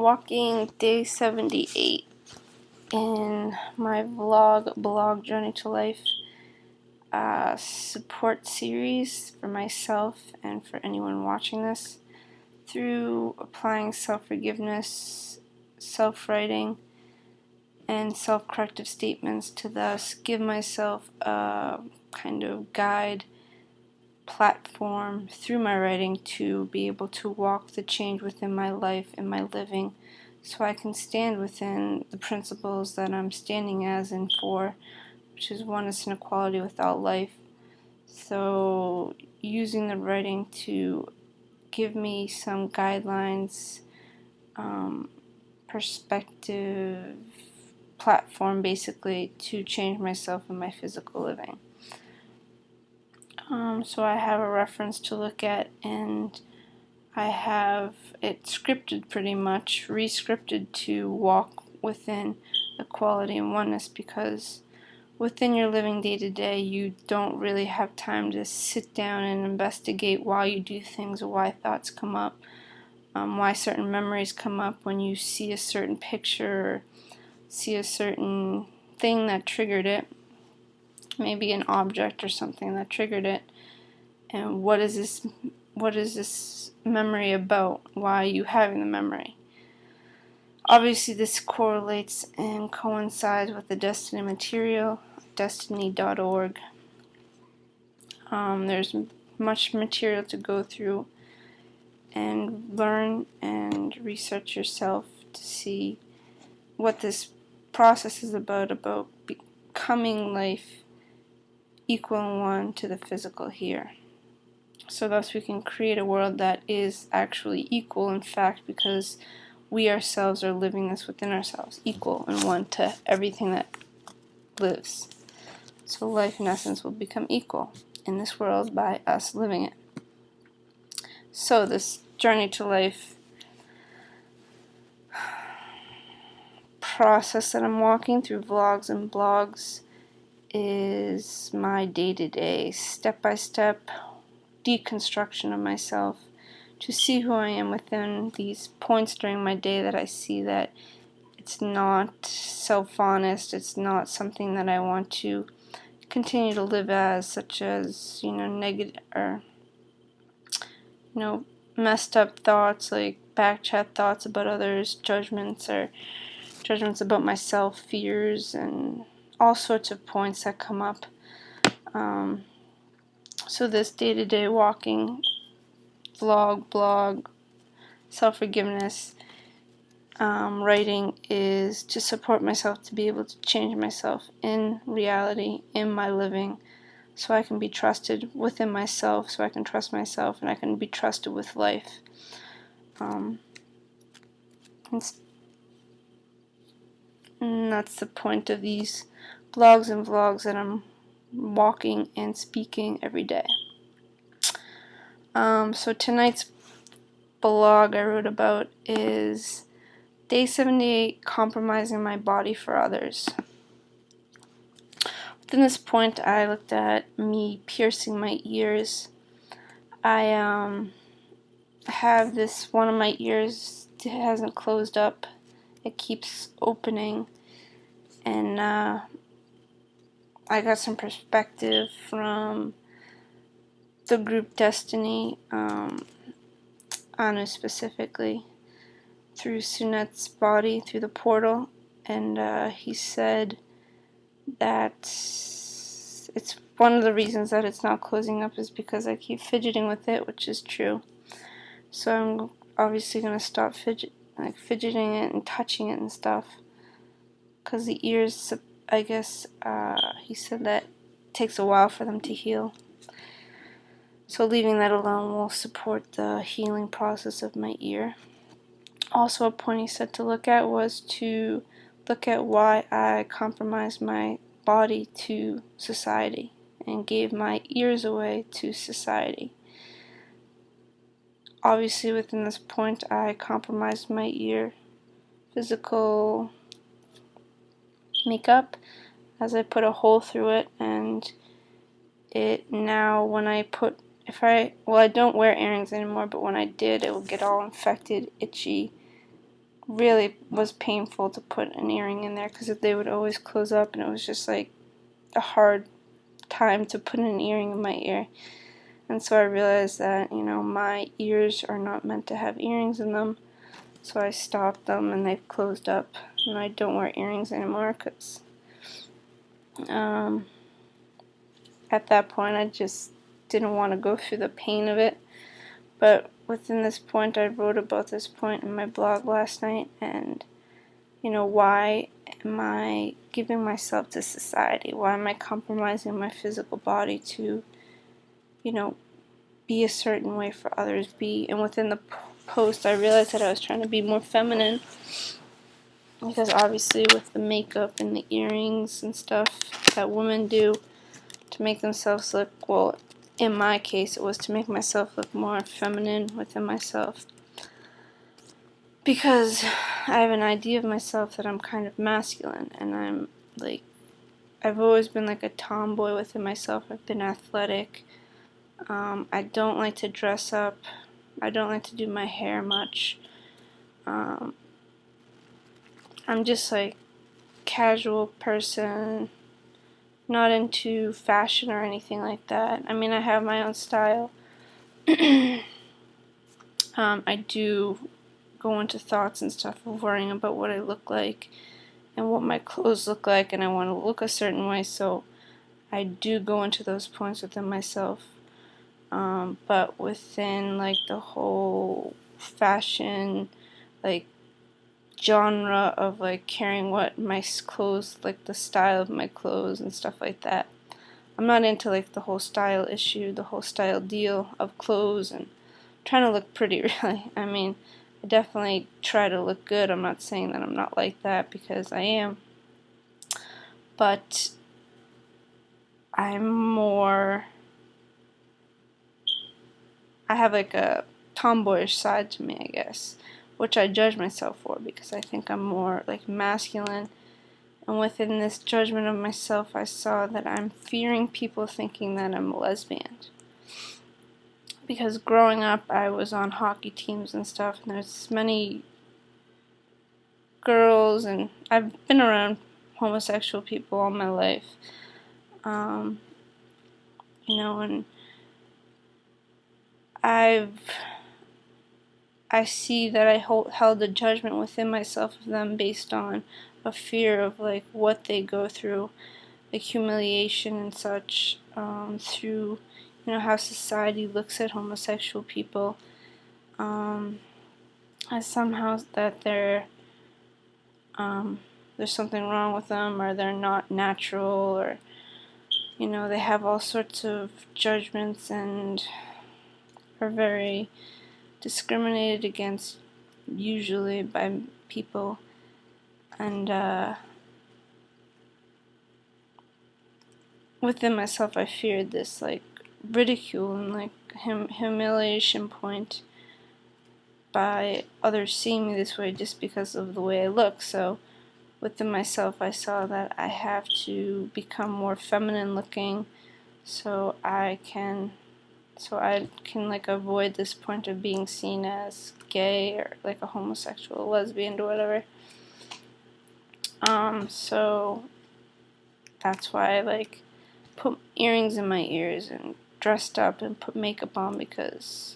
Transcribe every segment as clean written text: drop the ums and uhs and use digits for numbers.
walking day 78 in my blog Journey to Life support series for myself and for anyone watching this through applying self-forgiveness, self-writing, and self-corrective statements to thus give myself a kind of guide platform through my writing to be able to walk the change within my life and my living, so I can stand within the principles that I'm standing as and for, which is oneness and equality without life. So using the writing to give me some guidelines, perspective, platform basically to change myself and my physical living. So I have a reference to look at, and I have it scripted pretty much, re-scripted to walk within equality and oneness, because within your living day to day you don't really have time to sit down and investigate why you do things or why thoughts come up, why certain memories come up when you see a certain picture or see a certain thing that triggered it, maybe an object or something that triggered it, and what is this memory about? Why are you having the memory? Obviously this correlates and coincides with the Desteni Material, desteni.org. There's much material to go through and learn and research yourself to see what this process is about becoming life equal and one to the physical here. So thus we can create a world that is actually equal, in fact, because we ourselves are living this within ourselves, equal and one to everything that lives. So life in essence will become equal in this world by us living it. So this journey to life process that I'm walking through vlogs and blogs is my day-to-day, step-by-step deconstruction of myself to see who I am within these points during my day that I see that it's not self-honest, it's not something that I want to continue to live as, such as, negative or, messed up thoughts like backchat thoughts about others, judgments about myself, fears, and all sorts of points that come up. So this day-to-day walking blog, self-forgiveness, writing is to support myself to be able to change myself in reality, in my living, so I can be trusted within myself, so I can trust myself, and I can be trusted with life. And that's the point of these blogs and vlogs that I'm walking and speaking every day. So tonight's blog I wrote about is Day 78, Compromising My Body for Others. Within this point, I looked at me piercing my ears. I have this, one of my ears hasn't closed up. It keeps opening. And I got some perspective from the group Desteni, Anu specifically, through Sunette's body, through the portal, and he said that it's one of the reasons that it's not closing up is because I keep fidgeting with it, which is true. So I'm obviously going to stop fidgeting it and touching it and stuff, because the ears, I guess, he said that it takes a while for them to heal. So leaving that alone will support the healing process of my ear. Also, a point he said to look at was to look at why I compromised my body to society and gave my ears away to society. Obviously, within this point, I compromised my ear physical makeup as I put a hole through it, and it now, when I put, I don't wear earrings anymore, but when I did, it would get all infected, itchy, really was painful to put an earring in there because they would always close up, and it was just like a hard time to put an earring in my ear. And so I realized that, my ears are not meant to have earrings in them. So I stopped them, and they've closed up, and I don't wear earrings anymore because at that point I just didn't want to go through the pain of it. But within this point, I wrote about this point in my blog last night, and why am I giving myself to society? Why am I compromising my physical body to be a certain way for others? And within the post, I realized that I was trying to be more feminine, because obviously with the makeup and the earrings and stuff that women do to make themselves look, well, in my case, it was to make myself look more feminine within myself, because I have an idea of myself that I'm kind of masculine, and I've always been like a tomboy within myself. I've been athletic. I don't like to dress up. I don't like to do my hair much. I'm just like casual person, not into fashion or anything like that. I mean, I have my own style. I do go into thoughts and stuff of worrying about what I look like and what my clothes look like, and I want to look a certain way, so I do go into those points within myself. But within like the whole fashion genre of caring what my clothes, the style of my clothes and stuff like that, I'm not into the whole style issue, the whole style deal of clothes and trying to look pretty, really. I mean, I definitely try to look good. I'm not saying that I'm not like that, because I am. But I have a tomboyish side to me, I guess, which I judge myself for, because I think I'm more masculine. And within this judgment of myself, I saw that I'm fearing people thinking that I'm a lesbian. Because growing up, I was on hockey teams and stuff, and there's many girls, and I've been around homosexual people all my life. And I see that I held a judgment within myself of them based on a fear of what they go through, humiliation and such, through how society looks at homosexual people, as somehow that there's something wrong with them, or they're not natural, or they have all sorts of judgments and are very discriminated against, usually by people. And within myself, I feared this ridicule and humiliation point by others seeing me this way just because of the way I look. So within myself, I saw that I have to become more feminine looking, so I can avoid this point of being seen as gay or a homosexual, lesbian, or whatever. So that's why I put earrings in my ears and dressed up and put makeup on, because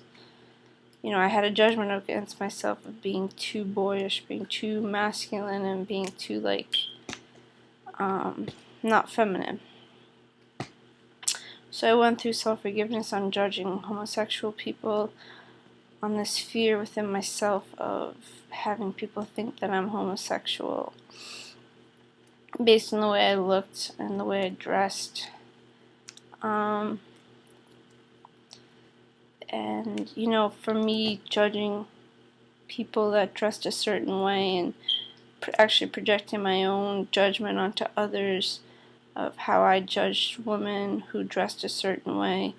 I had a judgment against myself of being too boyish, being too masculine, and being too not feminine. So I went through self-forgiveness on judging homosexual people, on this fear within myself of having people think that I'm homosexual based on the way I looked and the way I dressed. And for me, judging people that dressed a certain way and actually projecting my own judgment onto others of how I judged women who dressed a certain way,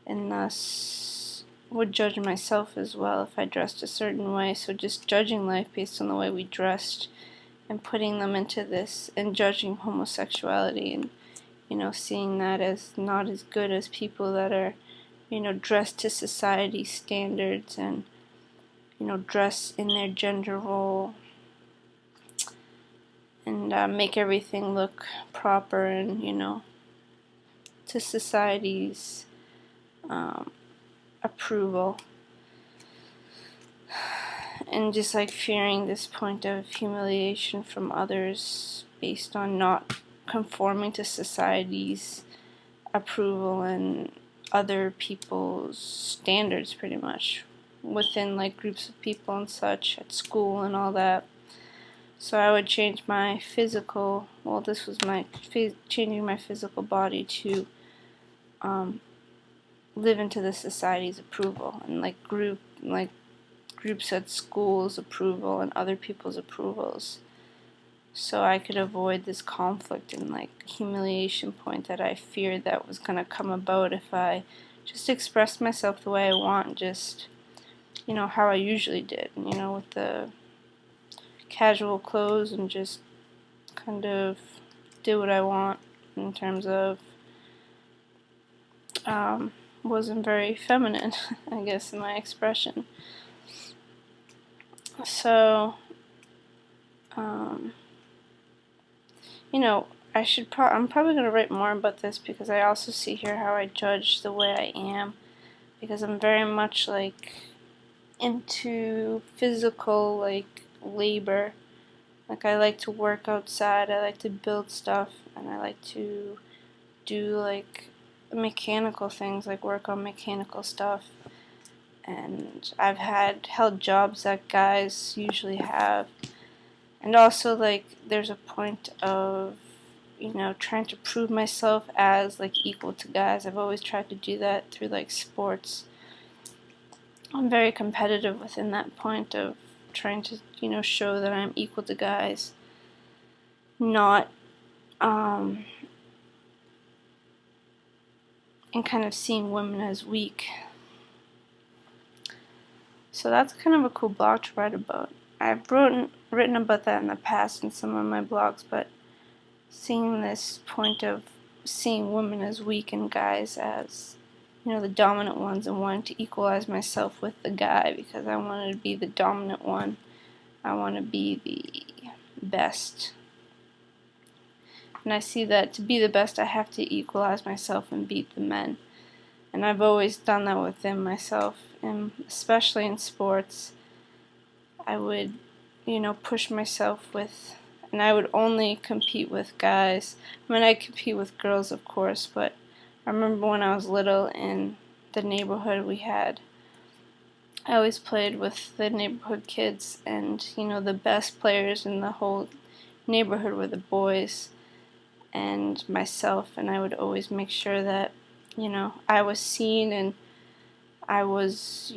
and thus would judge myself as well if I dressed a certain way. So just judging life based on the way we dressed and putting them into this, and judging homosexuality and seeing that as not as good as people that are dressed to society standards, and dress in their gender role and make everything look proper and, to society's approval. And just like fearing this point of humiliation from others based on not conforming to society's approval and other people's standards, pretty much, within like groups of people and such at school and all that. So I would change my physical, well, this was my changing my physical body to live into the society's approval and like groups at school's approval and other people's approvals, so I could avoid this conflict and like humiliation point that I feared that was gonna come about if I just expressed myself the way I want, just how I usually did, with the casual clothes and just kind of do what I want in terms of wasn't very feminine, I guess, in my expression. So I'm probably going to write more about this, because I also see here how I judge the way I am, because I'm very much like into physical like labor. Like I like to work outside, I like to build stuff, and I like to do like mechanical things, like work on mechanical stuff. And I've held jobs that guys usually have. And also like there's a point of trying to prove myself as like equal to guys. I've always tried to do that through like sports. I'm very competitive within that point of trying to show that I'm equal to guys, not and kind of seeing women as weak. So that's kind of a cool blog to write about. I've written about that in the past in some of my blogs, but seeing this point of seeing women as weak and guys as the dominant ones, and wanting to equalize myself with the guy because I wanted to be the dominant one. I want to be the best. And I see that to be the best, I have to equalize myself and beat the men. And I've always done that within myself, and especially in sports. I would, push myself with, and I would only compete with guys. I mean, I compete with girls, of course, but I remember when I was little in the neighborhood I always played with the neighborhood kids, and the best players in the whole neighborhood were the boys and myself, and I would always make sure that I was seen, and I was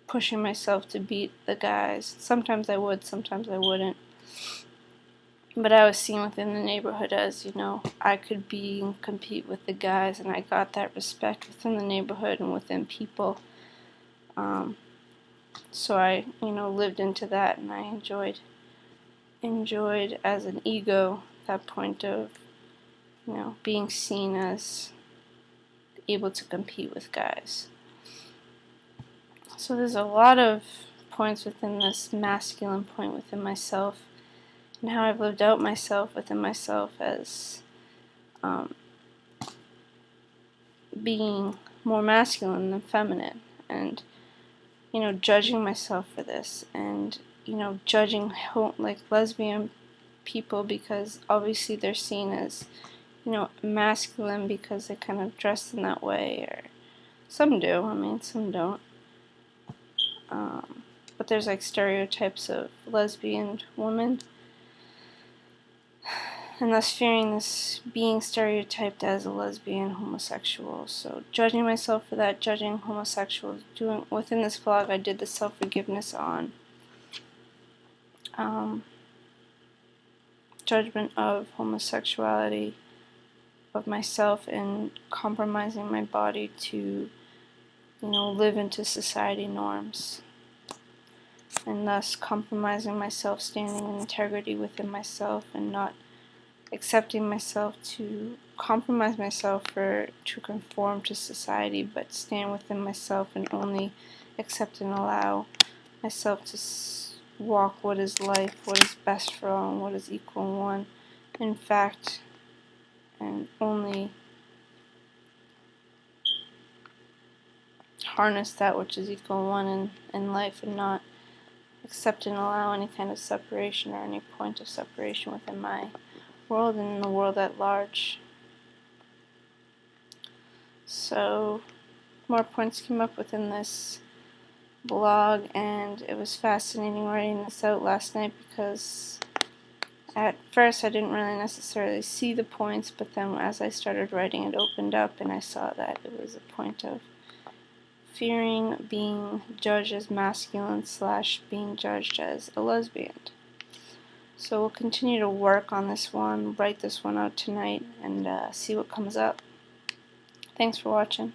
pushing myself to beat the guys. Sometimes I would, sometimes I wouldn't. But I was seen within the neighborhood as, I could compete with the guys, and I got that respect within the neighborhood and within people. So I, lived into that, and I enjoyed as an ego that point of, being seen as able to compete with guys. So there's a lot of points within this masculine point within myself, and how I've lived out myself within myself as being more masculine than feminine, and judging myself for this, and judging like lesbian people, because obviously they're seen as masculine because they kind of dress in that way, or some do, I mean some don't. But there's like stereotypes of lesbian women, and thus fearing this being stereotyped as a lesbian homosexual. So judging myself for that, judging homosexuals. Within this blog I did the self-forgiveness on judgment of homosexuality, of myself, and compromising my body to live into society norms, and thus compromising myself, standing in integrity within myself, and not accepting myself to compromise myself to conform to society, but stand within myself and only accept and allow myself to walk what is life, what is best for all, and what is equal in one. In fact, and only harness that which is equal in one in life, and not accept and allow any kind of separation or any point of separation within my world and in the world at large. So more points came up within this blog, and it was fascinating writing this out last night because at first I didn't really necessarily see the points, but then as I started writing it opened up and I saw that it was a point of fearing being judged as masculine / being judged as a lesbian. So we'll continue to work on this one, write this one out tonight, and see what comes up. Thanks for watching.